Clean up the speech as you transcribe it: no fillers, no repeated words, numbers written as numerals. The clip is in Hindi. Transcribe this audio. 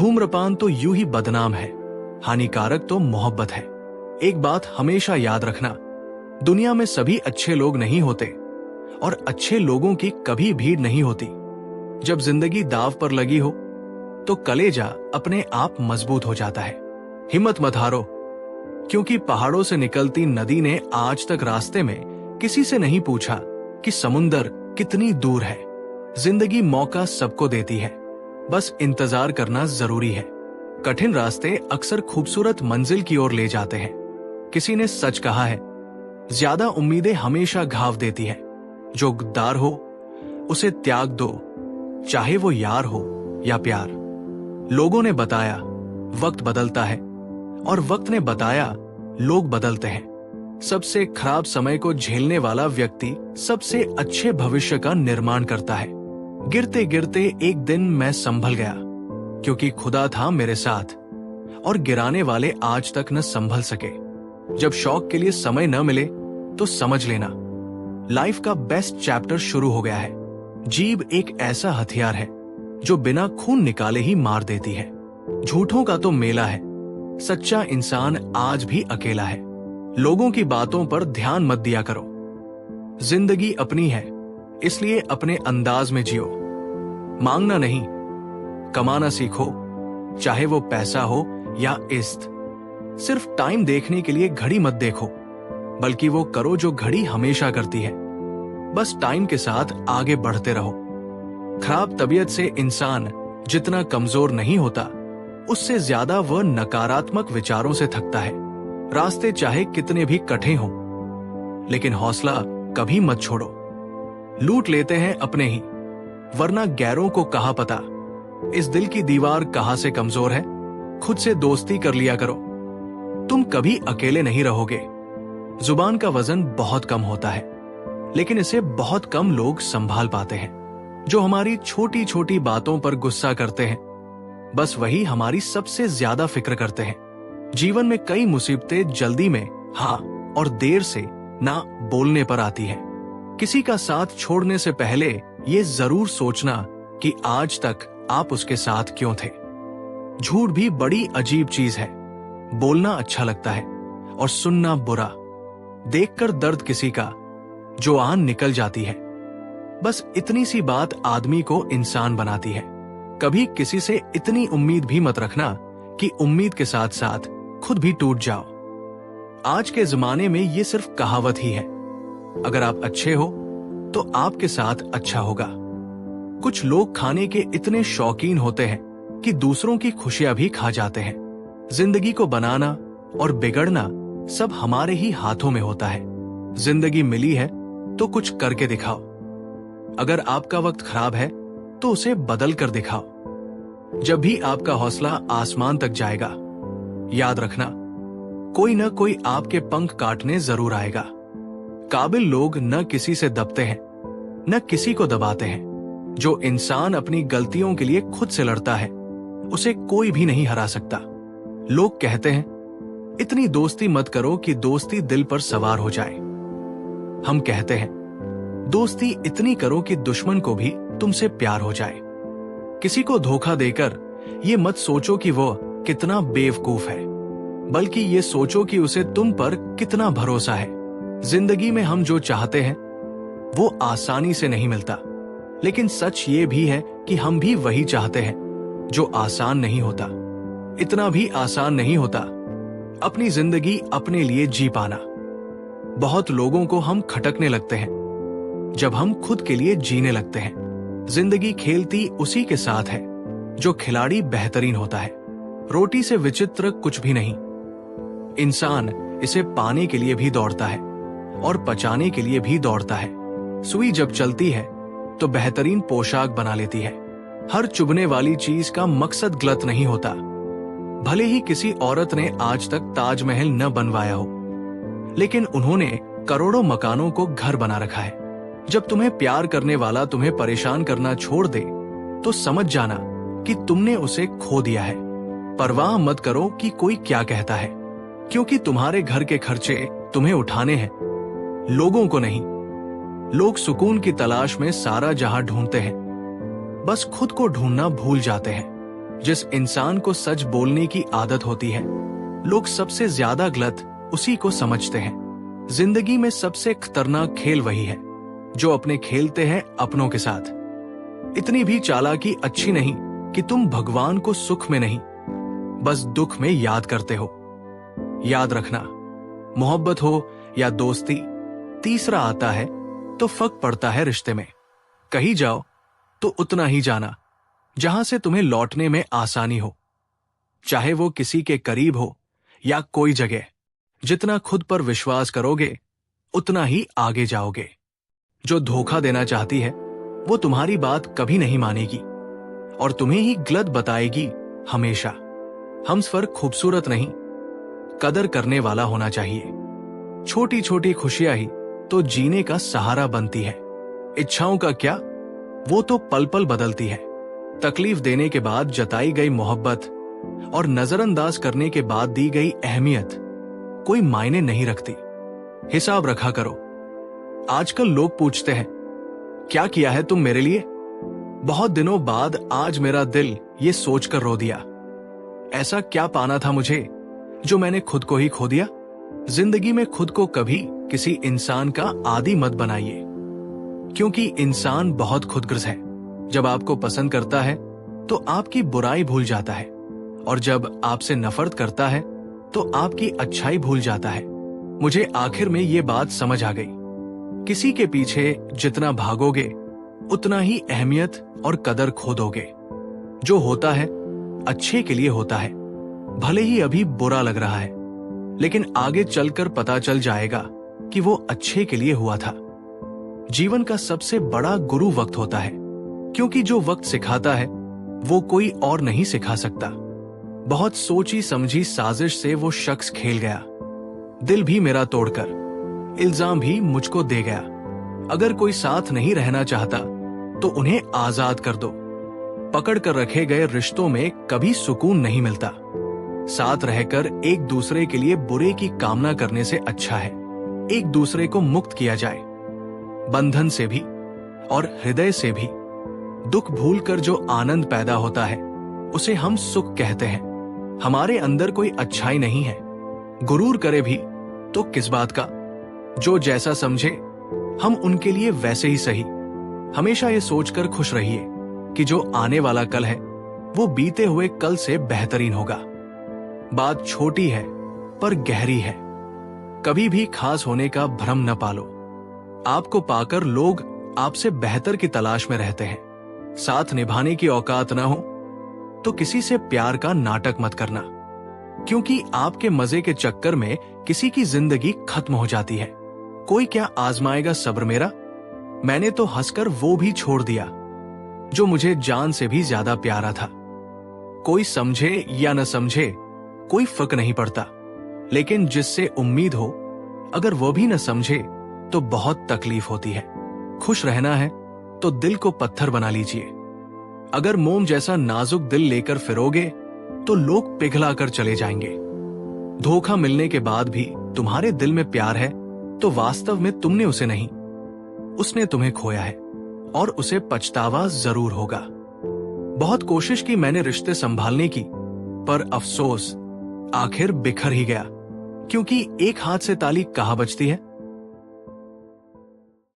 धूम्रपान तो यूं ही बदनाम है, हानिकारक तो मोहब्बत है। एक बात हमेशा याद रखना, दुनिया में सभी अच्छे लोग नहीं होते और अच्छे लोगों की कभी भीड़ नहीं होती। जब जिंदगी दांव पर लगी हो तो कलेजा अपने आप मजबूत हो जाता है। हिम्मत मत हारो, क्योंकि पहाड़ों से निकलती नदी ने आज तक रास्ते में किसी से नहीं पूछा कि समुंदर कितनी दूर है। जिंदगी मौका सबको देती है, बस इंतजार करना जरूरी है। कठिन रास्ते अक्सर खूबसूरत मंजिल की ओर ले जाते हैं। किसी ने सच कहा है, ज्यादा उम्मीदें हमेशा घाव देती है। जो गद्दार हो उसे त्याग दो, चाहे वो यार हो या प्यार। लोगों ने बताया वक्त बदलता है, और वक्त ने बताया लोग बदलते हैं। सबसे खराब समय को झेलने वाला व्यक्ति सबसे अच्छे भविष्य का निर्माण करता है। गिरते गिरते एक दिन मैं संभल गया, क्योंकि खुदा था मेरे साथ, और गिराने वाले आज तक न संभल सके। जब शौक के लिए समय न मिले तो समझ लेना लाइफ का बेस्ट चैप्टर शुरू हो गया है। जीभ एक ऐसा हथियार है जो बिना खून निकाले ही मार देती है। झूठों का तो मेला है, सच्चा इंसान आज भी अकेला है। लोगों की बातों पर ध्यान मत दिया करो। जिंदगी अपनी है, इसलिए अपने अंदाज में जियो। मांगना नहीं, कमाना सीखो, चाहे वो पैसा हो या इज्जत। सिर्फ टाइम देखने के लिए घड़ी मत देखो, बल्कि वो करो जो घड़ी हमेशा करती है। बस टाइम के साथ आगे बढ़ते रहो। खराब तबीयत से इंसान जितना कमजोर नहीं होता, उससे ज्यादा वह नकारात्मक विचारों से थकता है। रास्ते चाहे कितने भी कठिन हों, लेकिन हौसला कभी मत छोड़ो। लूट लेते हैं अपने ही, वरना गैरों को कहाँ पता इस दिल की दीवार कहाँ से कमजोर है। खुद से दोस्ती कर लिया करो, तुम कभी अकेले नहीं रहोगे। जुबान का वजन बहुत कम होता है, लेकिन इसे बहुत कम लोग संभाल पाते हैं। जो हमारी छोटी छोटी बातों पर गुस्सा करते हैं, बस वही हमारी सबसे ज्यादा फिक्र करते हैं। जीवन में कई मुसीबतें जल्दी में हाँ और देर से ना बोलने पर आती है। किसी का साथ छोड़ने से पहले ये जरूर सोचना कि आज तक आप उसके साथ क्यों थे। झूठ भी बड़ी अजीब चीज है। बोलना अच्छा लगता है और सुनना बुरा। देखकर दर्द किसी का जो आन निकल जाती है। बस इतनी सी बात आदमी को इंसान बनाती है। कभी किसी से इतनी उम्मीद भी मत रखना कि उम्मीद के साथ साथ खुद भी टूट जाओ। आज के जमाने में ये सिर्फ कहावत ही है। अगर आप अच्छे हो तो आपके साथ अच्छा होगा। कुछ लोग खाने के इतने शौकीन होते हैं कि दूसरों की खुशियां भी खा जाते हैं। जिंदगी को बनाना और बिगड़ना सब हमारे ही हाथों में होता है। जिंदगी मिली है तो कुछ करके दिखाओ। अगर आपका वक्त खराब है तो उसे बदल कर दिखाओ। जब भी आपका हौसला आसमान तक जाएगा, याद रखना कोई न कोई आपके पंख काटने जरूर आएगा। काबिल लोग न किसी से दबते हैं, न किसी को दबाते हैं। जो इंसान अपनी गलतियों के लिए खुद से लड़ता है, उसे कोई भी नहीं हरा सकता। लोग कहते हैं इतनी दोस्ती मत करो कि दोस्ती दिल पर सवार हो जाए। हम कहते हैं दोस्ती इतनी करो कि दुश्मन को भी तुमसे प्यार हो जाए। किसी को धोखा देकर ये मत सोचो कि वो कितना बेवकूफ है, बल्कि ये सोचो कि उसे तुम पर कितना भरोसा है। जिंदगी में हम जो चाहते हैं वो आसानी से नहीं मिलता, लेकिन सच ये भी है कि हम भी वही चाहते हैं जो आसान नहीं होता। इतना भी आसान नहीं होता अपनी जिंदगी अपने लिए जी पाना। बहुत लोगों को हम खटकने लगते हैं जब हम खुद के लिए जीने लगते हैं। जिंदगी खेलती उसी के साथ है जो खिलाड़ी बेहतरीन होता है। रोटी से विचित्र कुछ भी नहीं। इंसान इसे पाने के लिए भी दौड़ता है और पचाने के लिए भी दौड़ता है। सुई जब चलती है तो बेहतरीन पोशाक बना लेती है। हर चुभने वाली चीज का मकसद गलत नहीं होता। भले ही किसी औरत ने आज तक ताजमहल न बनवाया हो, लेकिन उन्होंने करोड़ों मकानों को घर बना रखा है। जब तुम्हें प्यार करने वाला तुम्हें परेशान करना छोड़ दे तो समझ जाना कि तुमने उसे खो दिया है। परवाह मत करो कि कोई क्या कहता है, क्योंकि तुम्हारे घर के खर्चे तुम्हें उठाने हैं, लोगों को नहीं। लोग सुकून की तलाश में सारा जहां ढूंढते हैं, बस खुद को ढूंढना भूल जाते हैं। जिस इंसान को सच बोलने की आदत होती है, लोग सबसे ज्यादा गलत उसी को समझते हैं। जिंदगी में सबसे खतरनाक खेल वही है जो अपने खेलते हैं अपनों के साथ। इतनी भी चालाकी अच्छी नहीं कि तुम भगवान को सुख में नहीं, बस दुख में याद करते हो। याद रखना, मोहब्बत हो या दोस्ती, तीसरा आता है तो फर्क पड़ता है रिश्ते में। कहीं जाओ तो उतना ही जाना जहां से तुम्हें लौटने में आसानी हो, चाहे वो किसी के करीब हो या कोई जगह। जितना खुद पर विश्वास करोगे उतना ही आगे जाओगे। जो धोखा देना चाहती है वो तुम्हारी बात कभी नहीं मानेगी और तुम्हें ही गलत बताएगी हमेशा। हमसफर खूबसूरत नहीं, कदर करने वाला होना चाहिए। छोटी छोटी खुशियां ही तो जीने का सहारा बनती है। इच्छाओं का क्या, वो तो पल पल बदलती है। तकलीफ देने के बाद जताई गई मोहब्बत और नजरअंदाज करने के बाद दी गई अहमियत कोई मायने नहीं रखती। हिसाब रखा करो। आजकल लोग पूछते हैं, क्या किया है तुम मेरे लिए? बहुत दिनों बाद आज मेरा दिल ये सोचकर रो दिया, ऐसा क्या पाना था मुझे जो मैंने खुद को ही खो दिया। जिंदगी में खुद को कभी किसी इंसान का आदी मत बनाइए, क्योंकि इंसान बहुत खुदगर्ज है। जब आपको पसंद करता है तो आपकी बुराई भूल जाता है, और जब आपसे नफरत करता है तो आपकी अच्छाई भूल जाता है। मुझे आखिर में ये बात समझ आ गई, किसी के पीछे जितना भागोगे उतना ही अहमियत और कदर खो दोगे। जो होता है अच्छे के लिए होता है, भले ही अभी बुरा लग रहा है, लेकिन आगे चलकर पता चल जाएगा कि वो अच्छे के लिए हुआ था। जीवन का सबसे बड़ा गुरु वक्त होता है, क्योंकि जो वक्त सिखाता है वो कोई और नहीं सिखा सकता। बहुत सोची समझी साजिश से वो शख्स खेल गया, दिल भी मेरा तोड़कर, इल्जाम भी मुझको दे गया। अगर कोई साथ नहीं रहना चाहता तो उन्हें आजाद कर दो। पकड़ कर रखे गए रिश्तों में कभी सुकून नहीं मिलता। साथ रहकर एक दूसरे के लिए बुरे की कामना करने से अच्छा है एक दूसरे को मुक्त किया जाए, बंधन से भी और हृदय से भी। दुख भूलकर जो आनंद पैदा होता है उसे हम सुख कहते हैं। हमारे अंदर कोई अच्छाई नहीं है, गुरूर करे भी तो किस बात का। जो जैसा समझे हम उनके लिए वैसे ही सही। हमेशा ये सोचकर खुश रहिए कि जो आने वाला कल है वो बीते हुए कल से बेहतरीन होगा। बात छोटी है पर गहरी है। कभी भी खास होने का भ्रम न पालो। आपको पाकर लोग आपसे बेहतर की तलाश में रहते हैं। साथ निभाने की औकात न हो तो किसी से प्यार का नाटक मत करना, क्योंकि आपके मजे के चक्कर में किसी की जिंदगी खत्म हो जाती है। कोई क्या आजमाएगा सब्र मेरा? मैंने तो हंसकर वो भी छोड़ दिया जो मुझे जान से भी ज्यादा प्यारा था। कोई समझे या न समझे कोई फर्क नहीं पड़ता, लेकिन जिससे उम्मीद हो अगर वो भी न समझे तो बहुत तकलीफ होती है। खुश रहना है तो दिल को पत्थर बना लीजिए। अगर मोम जैसा नाजुक दिल लेकर फिरोगे तो लोग पिघला कर चले जाएंगे। धोखा मिलने के बाद भी तुम्हारे दिल में प्यार है तो वास्तव में तुमने उसे नहीं, उसने तुम्हें खोया है और उसे पछतावा जरूर होगा। बहुत कोशिश की मैंने रिश्ते संभालने की, पर अफसोस आखिर बिखर ही गया, क्योंकि एक हाथ से ताली कहाँ बजती है।